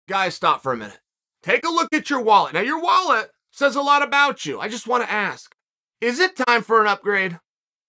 Guys, stop for a minute. Take a look at your wallet. Now, your wallet says a lot about you. I just want to ask, is it time for an upgrade?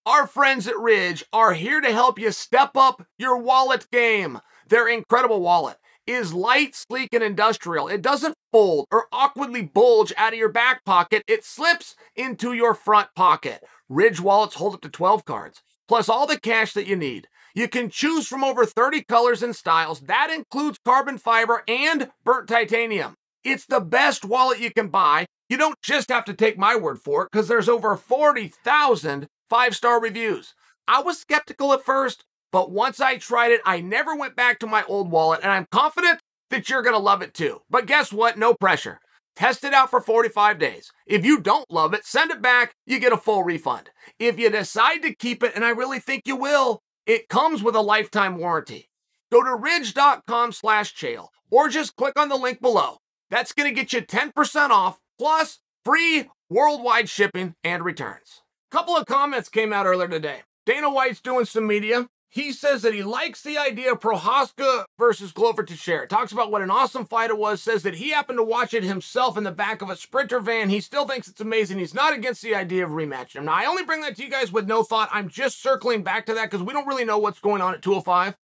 Our friends at Ridge are here to help you step up your wallet game. Their incredible wallet is light, sleek, and industrial. It doesn't fold or awkwardly bulge out of your back pocket. It slips into your front pocket. Ridge wallets hold up to 12 cards, plus all the cash that you need. You can choose from over 30 colors and styles. That includes carbon fiber and burnt titanium. It's the best wallet you can buy. You don't just have to take my word for it, because there's over 40,000 five-star reviews. I was skeptical at first, but once I tried it, I never went back to my old wallet, and I'm confident that you're going to love it too. But guess what? No pressure. Test it out for 45 days. If you don't love it, send it back. You get a full refund. If you decide to keep it, and I really think you will, it comes with a lifetime warranty. Go to ridge.com/Chael or just click on the link below. That's going to get you 10% off plus free worldwide shipping and returns. A couple of comments came out earlier today. Dana White's doing some media. He says that he likes the idea of Prochazka versus Glover Teixeira. Talks about what an awesome fight it was. Says that he happened to watch it himself in the back of a Sprinter van. He still thinks it's amazing. He's not against the idea of rematching him. Now, I only bring that to you guys with no thought. I'm just circling back to that because we don't really know what's going on at 205.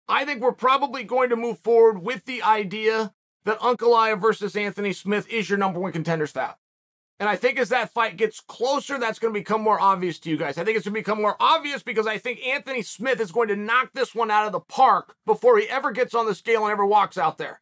I think we're probably going to move forward with the idea that Ankalaev versus Anthony Smith is your number one contender's bout. And I think as that fight gets closer, that's going to become more obvious to you guys. I think it's going to become more obvious because I think Anthony Smith is going to knock this one out of the park before he ever gets on the scale and ever walks out there.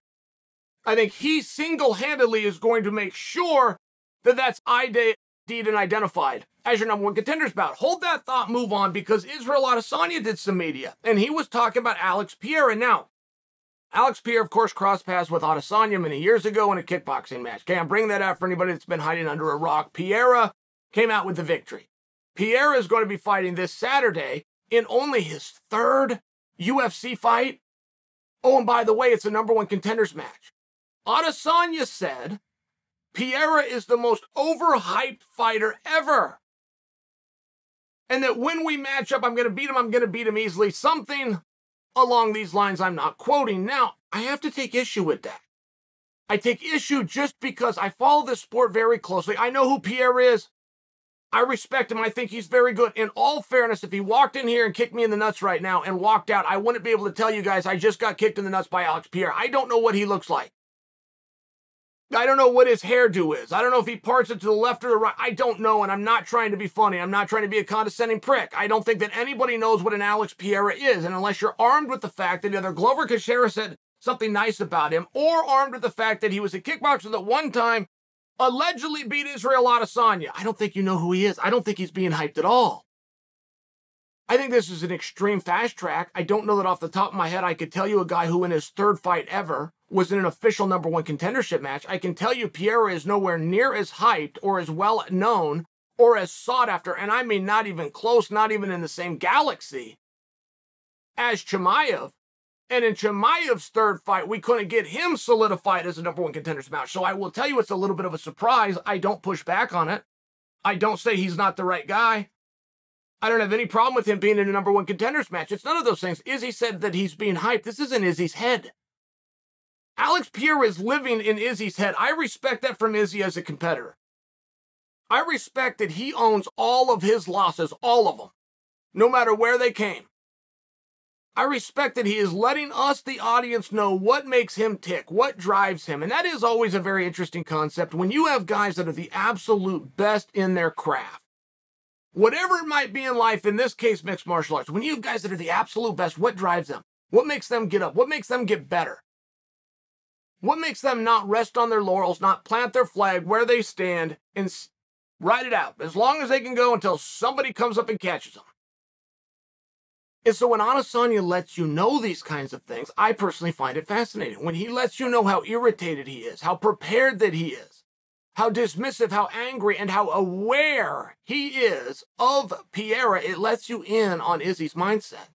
I think he single-handedly is going to make sure that that's ID'd and identified as your number one contender's bout. Hold that thought, move on, because Israel Adesanya did some media, and he was talking about Alex Pereira. Now, Alex Pereira, of course, crossed paths with Adesanya many years ago in a kickboxing match. Okay, I'm bringing that out for anybody that's been hiding under a rock. Pereira came out with the victory. Pereira is going to be fighting this Saturday in only his third UFC fight. Oh, and by the way, it's a number one contenders match. Adesanya said Pereira is the most overhyped fighter ever. And that when we match up, I'm going to beat him easily. Something along these lines I'm not quoting. Now, I have to take issue with that. I take issue just because I follow this sport very closely. I know who Pereira is. I respect him. I think he's very good. In all fairness, if he walked in here and kicked me in the nuts right now and walked out, I wouldn't be able to tell you guys I just got kicked in the nuts by Alex Pereira. I don't know what he looks like. I don't know what his hairdo is. I don't know if he parts it to the left or the right. I don't know, and I'm not trying to be funny. I'm not trying to be a condescending prick. I don't think that anybody knows what an Alex Pereira is, and unless you're armed with the fact that either Glover Teixeira said something nice about him, or armed with the fact that he was a kickboxer that one time allegedly beat Israel Adesanya, I don't think you know who he is. I don't think he's being hyped at all. I think this is an extreme fast track. I don't know that off the top of my head I could tell you a guy who in his third fight ever was in an official number one contendership match. I can tell you Pereira is nowhere near as hyped or as well known or as sought after, and I mean not even close, not even in the same galaxy, as Chimaev. And in Chimaev's third fight, we couldn't get him solidified as a number one contender's match. So I will tell you it's a little bit of a surprise. I don't push back on it. I don't say he's not the right guy. I don't have any problem with him being in a number one contender's match. It's none of those things. Izzy said that he's being hyped. This is in Izzy's head. Alex Pereira is living in Izzy's head. I respect that from Izzy as a competitor. I respect that he owns all of his losses, all of them, no matter where they came. I respect that he is letting us, the audience, know what makes him tick, what drives him. And that is always a very interesting concept when you have guys that are the absolute best in their craft. Whatever it might be in life, in this case, mixed martial arts, when you have guys that are the absolute best, what drives them? What makes them get up? What makes them get better? What makes them not rest on their laurels, not plant their flag where they stand and ride it out as long as they can go until somebody comes up and catches them? And so when Adesanya lets you know these kinds of things, I personally find it fascinating. When he lets you know how irritated he is, how prepared that he is, how dismissive, how angry, and how aware he is of Pereira, it lets you in on Izzy's mindset.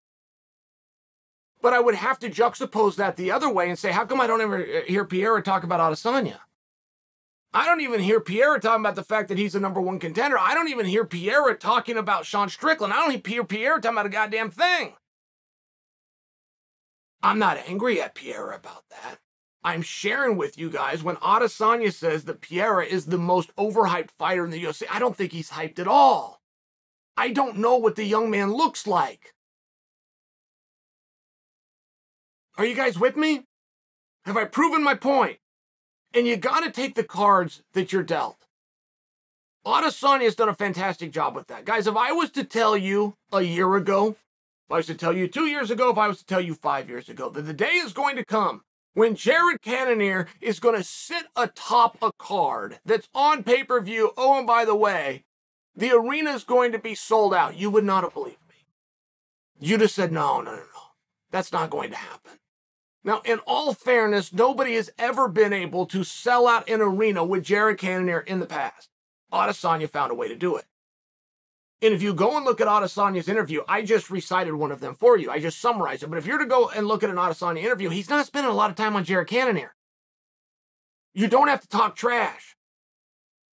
But I would have to juxtapose that the other way and say, how come I don't ever hear Pereira talk about Adesanya? I don't even hear Pereira talking about the fact that he's a number one contender. I don't even hear Pereira talking about Sean Strickland. I don't hear Pereira talking about a goddamn thing. I'm not angry at Pereira about that. I'm sharing with you guys when Adesanya says that Pereira is the most overhyped fighter in the UFC. I don't think he's hyped at all. I don't know what the young man looks like. Are you guys with me? Have I proven my point? And you got to take the cards that you're dealt. Adesanya has done a fantastic job with that. Guys, if I was to tell you a year ago, if I was to tell you 2 years ago, if I was to tell you 5 years ago, that the day is going to come when Jared Cannonier is going to sit atop a card that's on pay-per-view, oh, and by the way, the arena is going to be sold out, you would not have believed me. You'd have said, no. That's not going to happen. Now, in all fairness, nobody has ever been able to sell out an arena with Jared Cannonier in the past. Adesanya found a way to do it. And if you go and look at Adesanya's interview, I just recited one of them for you. I just summarized it. But if you're to go and look at an Adesanya interview, he's not spending a lot of time on Jared Cannonier. You don't have to talk trash.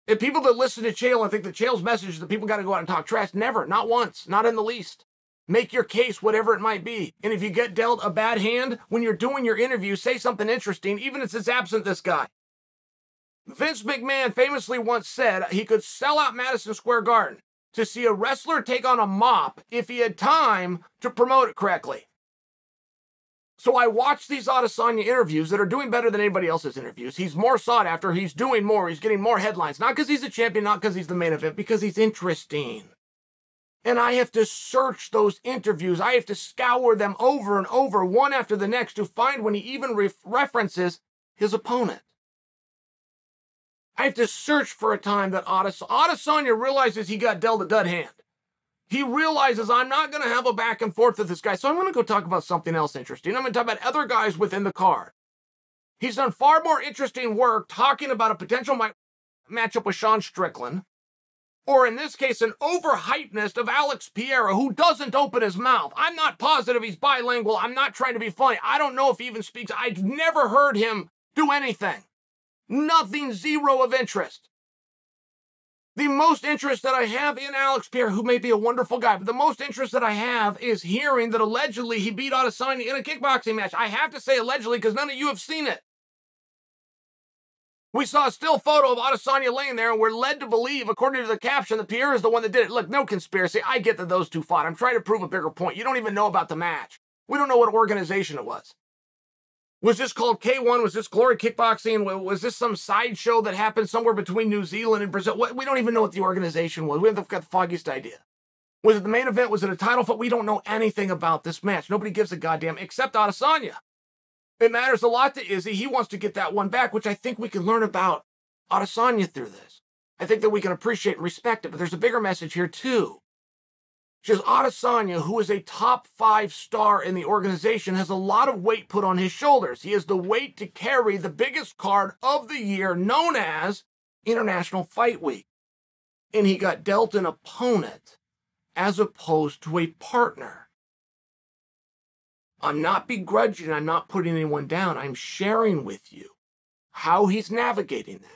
And people that listen to Chael and think that Chael's message is that people got to go out and talk trash, never, not once, not in the least. Make your case, whatever it might be. And if you get dealt a bad hand, when you're doing your interview, say something interesting, even if it's absent this guy. Vince McMahon famously once said he could sell out Madison Square Garden to see a wrestler take on a mop if he had time to promote it correctly. So I watch these Adesanya interviews that are doing better than anybody else's interviews. He's more sought after. He's doing more. He's getting more headlines. Not because he's a champion, not because he's the main event, because he's interesting. And I have to search those interviews. I have to scour them over and over, one after the next, to find when he even references his opponent. I have to search for a time that Adesanya realizes he got dealt a dud hand. He realizes I'm not going to have a back and forth with this guy, so I'm going to go talk about something else interesting. I'm going to talk about other guys within the card. He's done far more interesting work talking about a potential matchup with Sean Strickland, or in this case, an overhypeness of Alex Pereira, who doesn't open his mouth. I'm not positive he's bilingual. I'm not trying to be funny. I don't know if he even speaks. I've never heard him do anything. Nothing, zero of interest. The most interest that I have in Alex Pereira, who may be a wonderful guy, but the most interest that I have is hearing that allegedly he beat Adesanya in a kickboxing match. I have to say allegedly because none of you have seen it. We saw a still photo of Adesanya laying there, and we're led to believe, according to the caption, that Pereira is the one that did it. Look, no conspiracy. I get that those two fought. I'm trying to prove a bigger point. You don't even know about the match. We don't know what organization it was. Was this called K1? Was this Glory Kickboxing? Was this some sideshow that happened somewhere between New Zealand and Brazil? We don't even know what the organization was. We haven't got the foggiest idea. Was it the main event? Was it a title fight? We don't know anything about this match. Nobody gives a goddamn except Adesanya. It matters a lot to Izzy. He wants to get that one back, which I think we can learn about Adesanya through this. I think that we can appreciate and respect it, but there's a bigger message here too. Which is Adesanya, who is a top 5 star in the organization, has a lot of weight put on his shoulders. He has the weight to carry the biggest card of the year, known as International Fight Week. And he got dealt an opponent as opposed to a partner. I'm not begrudging, I'm not putting anyone down. I'm sharing with you how he's navigating that.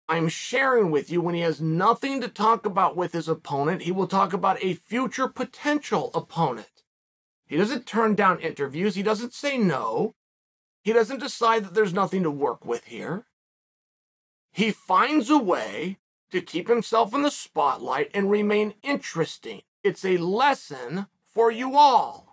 I'm sharing with you when he has nothing to talk about with his opponent, he will talk about a future potential opponent. He doesn't turn down interviews. He doesn't say no. He doesn't decide that there's nothing to work with here. He finds a way to keep himself in the spotlight and remain interesting. It's a lesson for you all.